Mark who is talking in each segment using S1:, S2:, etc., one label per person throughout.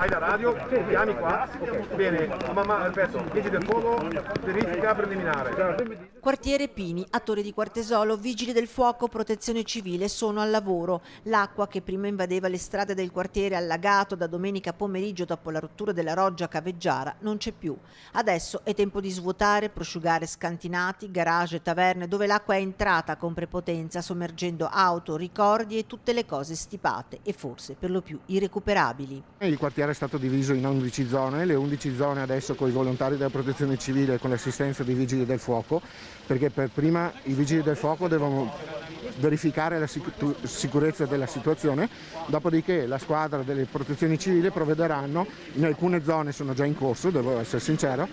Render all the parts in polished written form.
S1: Hai la radio? Chiami qua. Bene, mamma, ripeto, vigili del fuoco, verifica preliminare.
S2: Quartiere Pini, a Torre di Quartesolo, vigili del fuoco, protezione civile sono al lavoro. L'acqua che prima invadeva le strade del quartiere allagato da domenica pomeriggio dopo la rottura della roggia Caveggiara non c'è più. Adesso è tempo di svuotare, prosciugare scantinati, garage e taverne dove l'acqua è entrata con prepotenza, sommergendo auto, ricordi e tutte le cose stipate e forse per lo più irrecuperabili.
S3: Il quartiere è stato diviso in 11 zone, le 11 zone adesso con i volontari della protezione civile e con l'assistenza dei vigili del fuoco, perché per prima i vigili del fuoco devono verificare la sicurezza della situazione, dopodiché la squadra delle protezioni civili provvederanno, in alcune zone sono già in corso, devo essere sincero,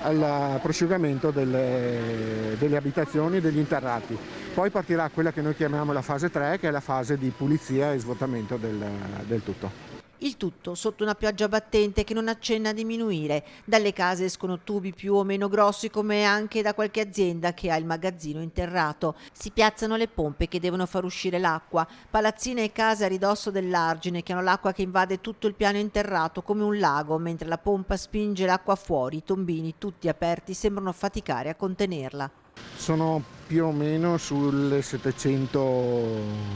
S3: al prosciugamento delle abitazioni e degli interrati. Poi partirà quella che noi chiamiamo la fase 3, che è la fase di pulizia e svuotamento del tutto.
S2: Il tutto sotto una pioggia battente che non accenna a diminuire. Dalle case escono tubi più o meno grossi, come anche da qualche azienda che ha il magazzino interrato. Si piazzano le pompe che devono far uscire l'acqua. Palazzine e case a ridosso dell'argine che hanno l'acqua che invade tutto il piano interrato come un lago, mentre la pompa spinge l'acqua fuori. I tombini, tutti aperti, sembrano faticare a contenerla.
S3: Sono più o meno sulle 700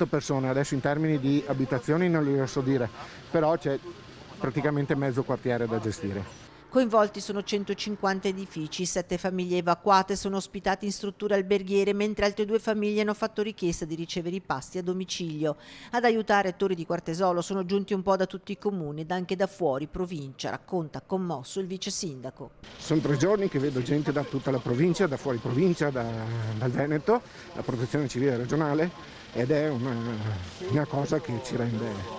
S3: persone, adesso in termini di abitazioni non li so dire, però c'è praticamente mezzo quartiere da gestire.
S2: Coinvolti sono 150 edifici, 7 famiglie evacuate sono ospitate in strutture alberghiere, mentre altre 2 famiglie hanno fatto richiesta di ricevere i pasti a domicilio. Ad aiutare Torre di Quartesolo sono giunti un po' da tutti i comuni ed anche da fuori provincia, racconta commosso il vice sindaco.
S3: Sono 3 giorni che vedo gente da tutta la provincia, da fuori provincia, dal Veneto, la protezione civile regionale, ed è una cosa che ci rende